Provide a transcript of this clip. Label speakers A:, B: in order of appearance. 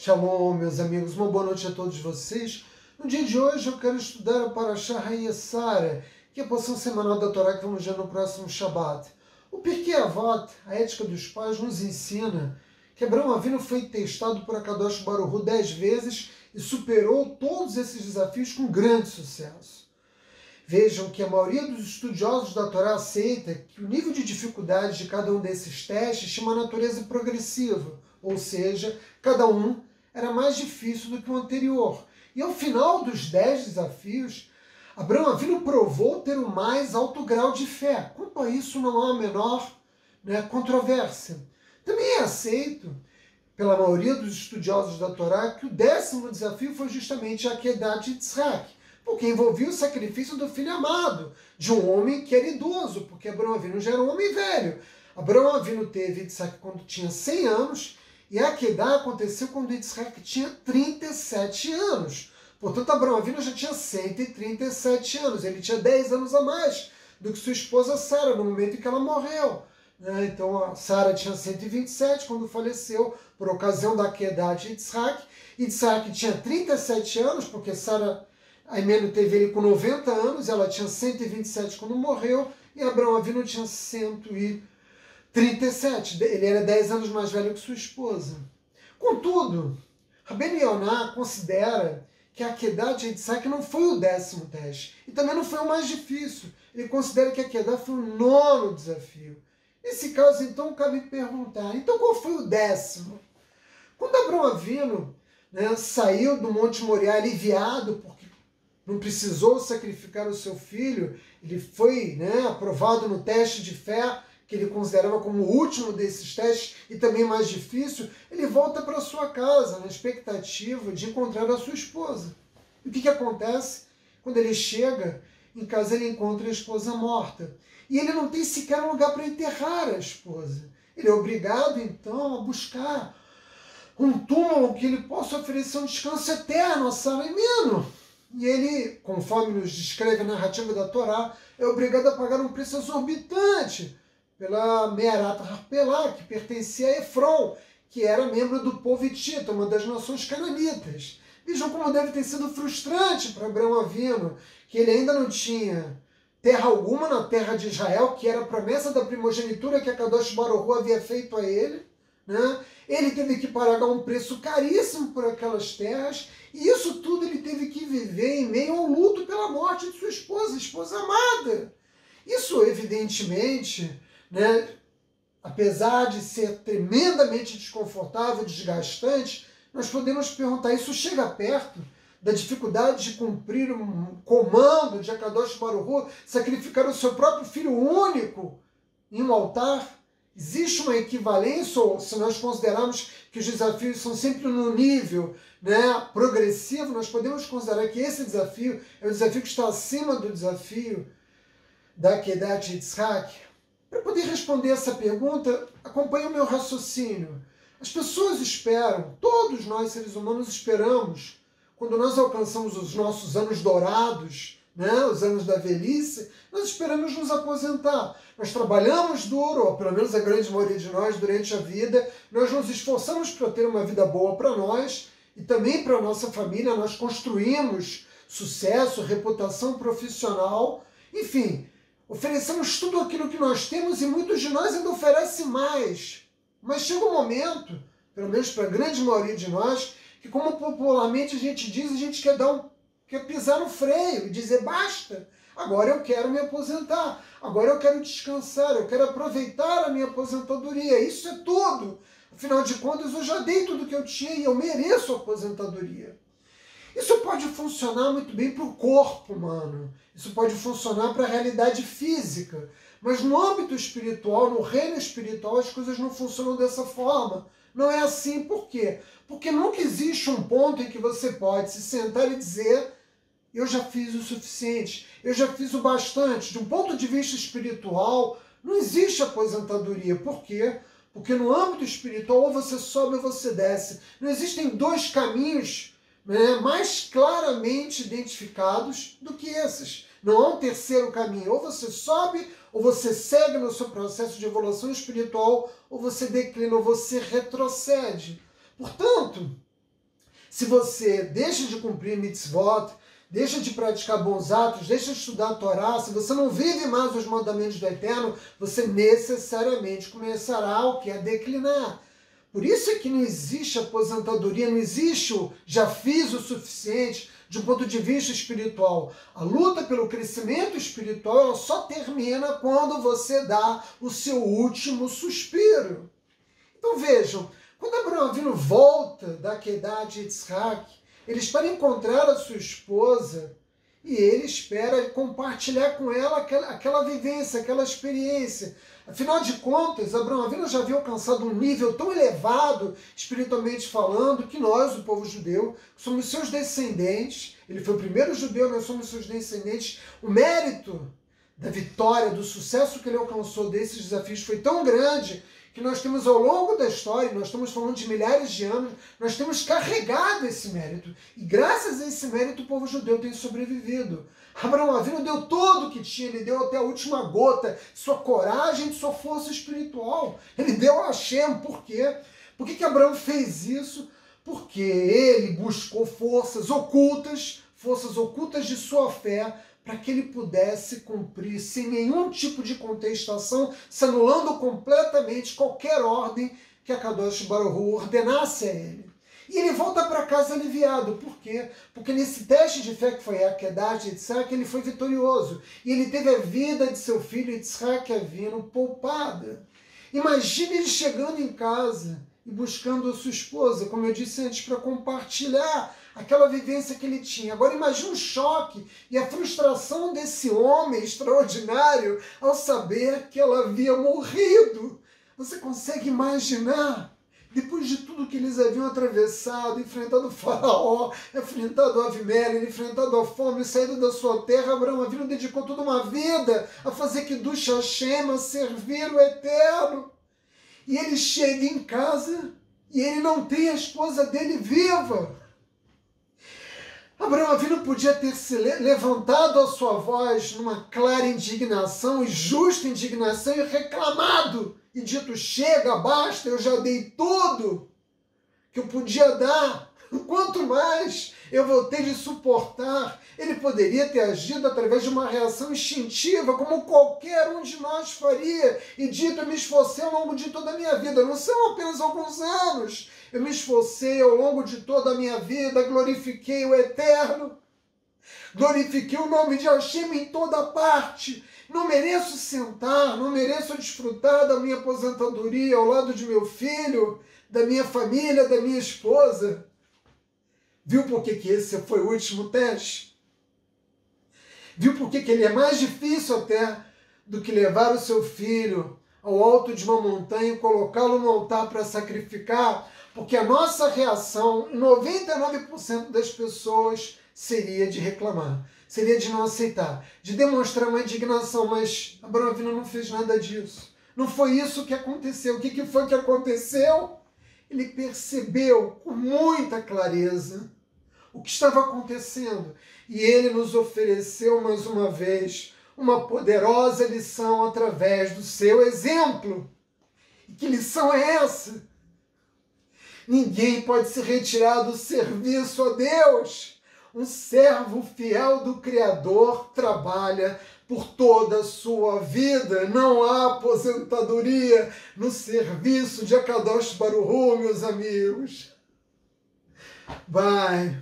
A: Shalom, meus amigos, uma boa noite a todos vocês. No dia de hoje eu quero estudar a Parashá Hayesara, que é a porção semanal da Torá que vamos ver no próximo Shabat. O Pirkei Avot, a ética dos pais, nos ensina que Abraão Avinu foi testado por Akadosh Baruch Hu 10 vezes e superou todos esses desafios com grande sucesso. Vejam que a maioria dos estudiosos da Torá aceita que o nível de dificuldade de cada um desses testes tinha uma natureza progressiva, ou seja, cada um era mais difícil do que o anterior. E ao final dos 10 desafios, Abraão Avinu provou ter o mais alto grau de fé. Quanto a isso não há a menor controvérsia. Também é aceito pela maioria dos estudiosos da Torá que o 10º desafio foi justamente a Akedat de Yitzhak, porque envolvia o sacrifício do filho amado, de um homem que era idoso, porque Abraão Avinu já era um homem velho. Abraão Avinu teve Yitzhak quando tinha 100 anos, e a Akedah aconteceu quando Yitzhak tinha 37 anos. Portanto, Abraão Avinu já tinha 137 anos, ele tinha 10 anos a mais do que sua esposa Sara, no momento em que ela morreu. Então, a Sara tinha 127 quando faleceu, por ocasião da Akedah de Yitzhak. Yitzhak tinha 37 anos, porque Sara Aimenu teve ele com 90 anos, ela tinha 127 quando morreu, e Abraão Avinu tinha 137. Ele era 10 anos mais velho que sua esposa. Contudo, Rabbeinu Yonah considera que a Akedah de Yitzhak não foi o 10º teste, e também não foi o mais difícil. Ele considera que a Akedah foi o 9º desafio. Nesse caso, então, cabe perguntar, então qual foi o 10º? Quando Abraão Avinu saiu do Monte Moriá aliviado, porque não precisou sacrificar o seu filho, ele foi aprovado no teste de fé, que ele considerava como o último desses testes e também mais difícil, ele volta para sua casa na expectativa de encontrar a sua esposa. E o que acontece? Quando ele chega em casa, ele encontra a esposa morta. E ele não tem sequer um lugar para enterrar a esposa. Ele é obrigado, então, a buscar um túmulo que ele possa oferecer um descanso eterno a Sara Aimenu. E ele, conforme nos descreve a narrativa da Torá, é obrigado a pagar um preço exorbitante pela Me'arat Harpelá, que pertencia a Efron, que era membro do povo hitita, uma das nações cananitas. Vejam como deve ter sido frustrante para Abraão Avinu, que ele ainda não tinha terra alguma na terra de Israel, que era a promessa da primogenitura que a Kadosh Baruch Hu havia feito a ele. Ele teve que pagar um preço caríssimo por aquelas terras, e isso tudo ele teve que viver em meio ao luto pela morte de sua esposa, esposa amada. Isso, evidentemente, apesar de ser tremendamente desconfortável, desgastante, nós podemos perguntar, isso chega perto da dificuldade de cumprir um comando de Akadosh Baruch Hu, sacrificar o seu próprio filho único em um altar? Existe uma equivalência, ou se nós considerarmos que os desafios são sempre no nível progressivo, nós podemos considerar que esse desafio é um desafio que está acima do desafio da Akedah de Yitzhak? Para poder responder essa pergunta, acompanhe o meu raciocínio. As pessoas esperam, todos nós seres humanos esperamos, quando nós alcançamos os nossos anos dourados, os anos da velhice, nós esperamos nos aposentar. Nós trabalhamos duro, ou pelo menos a grande maioria de nós, durante a vida, nós nos esforçamos para ter uma vida boa para nós e também para a nossa família, nós construímos sucesso, reputação profissional, enfim, oferecemos tudo aquilo que nós temos e muitos de nós ainda oferecem mais. Mas chega um momento, pelo menos para a grande maioria de nós, que como popularmente a gente diz, a gente quer pisar no freio e dizer basta, agora eu quero me aposentar, agora eu quero descansar, eu quero aproveitar a minha aposentadoria, isso é tudo. Afinal de contas, eu já dei tudo que eu tinha e eu mereço a aposentadoria. Isso pode funcionar muito bem para o corpo humano, isso pode funcionar para a realidade física, mas no âmbito espiritual, no reino espiritual, as coisas não funcionam dessa forma. Não é assim, por quê? Porque nunca existe um ponto em que você pode se sentar e dizer eu já fiz o suficiente, eu já fiz o bastante. De um ponto de vista espiritual, não existe aposentadoria. Por quê? Porque no âmbito espiritual, ou você sobe ou você desce. Não existem dois caminhos mais claramente identificados do que esses. Não há um terceiro caminho. Ou você sobe, ou você segue no seu processo de evolução espiritual, ou você declina, ou você retrocede. Portanto, Se você deixa de cumprir mitzvot, deixa de praticar bons atos, deixa de estudar a Torá, se você não vive mais os mandamentos do Eterno, você necessariamente começará o que? A declinar. Por isso é que não existe aposentadoria, não existe o já fiz o suficiente de um ponto de vista espiritual. A luta pelo crescimento espiritual ela só termina quando você dá o seu último suspiro. Então vejam, quando Abraão Avinu volta da Akedah de Yitzhak, ele espera encontrar a sua esposa e ele espera compartilhar com ela aquela vivência, aquela experiência. Afinal de contas, Abraão Avinu já havia alcançado um nível tão elevado, espiritualmente falando, que nós, o povo judeu, somos seus descendentes. Ele foi o primeiro judeu, nós somos seus descendentes. O mérito da vitória, do sucesso que ele alcançou desses desafios foi tão grande que nós temos ao longo da história, nós estamos falando de milhares de anos, nós temos carregado esse mérito. E graças a esse mérito o povo judeu tem sobrevivido. Abraão Avinu deu tudo o que tinha, ele deu até a última gota, sua coragem, sua força espiritual. Ele deu a Hashem. Por quê? Por que Abraão fez isso? Porque ele buscou forças ocultas de sua fé, para que ele pudesse cumprir sem nenhum tipo de contestação, se anulando completamente qualquer ordem que a Kadosh Baruch Hu ordenasse a ele. E ele volta para casa aliviado. Por quê? Porque nesse teste de fé que foi a Akedah de Yitzhak, ele foi vitorioso. E ele teve a vida de seu filho Yitzhak Avinu poupada. Imagine ele chegando em casa e buscando a sua esposa, como eu disse antes, para compartilhar aquela vivência que ele tinha. Agora imagine o choque e a frustração desse homem extraordinário ao saber que ela havia morrido. Você consegue imaginar? Depois de tudo que eles haviam atravessado, enfrentado o faraó, enfrentado Avimelech, enfrentado a fome, saído da sua terra, Abraão Avinu dedicou toda uma vida a fazer Kiddush Hashem, a servir o Eterno. E ele chega em casa e ele não tem a esposa dele viva. Abraão Avinu podia ter se levantado a sua voz numa clara indignação e justa indignação e reclamado e dito, chega, basta, eu já dei tudo que eu podia dar, quanto mais eu vou ter de suportar. Ele poderia ter agido através de uma reação instintiva, como qualquer um de nós faria, e dito, eu me esforcei ao longo de toda a minha vida, não são apenas alguns anos, eu me esforcei ao longo de toda a minha vida, glorifiquei o Eterno, glorifiquei o nome de Hashem em toda parte. Não mereço sentar, não mereço desfrutar da minha aposentadoria ao lado de meu filho, da minha família, da minha esposa. Viu por que esse foi o último teste? Viu por que ele é mais difícil até do que levar o seu filho ao alto de uma montanha e colocá-lo no altar para sacrificar? Porque a nossa reação, 99% das pessoas, seria de reclamar, seria de não aceitar, de demonstrar uma indignação, mas Abraão Avinu não fez nada disso. Não foi isso que aconteceu. O que foi que aconteceu? Ele percebeu com muita clareza o que estava acontecendo e ele nos ofereceu mais uma vez uma poderosa lição através do seu exemplo. E que lição é essa? Ninguém pode se retirar do serviço a Deus. Um servo fiel do Criador trabalha por toda a sua vida. Não há aposentadoria no serviço de Akadosh Baruch Hu, meus amigos. Vai.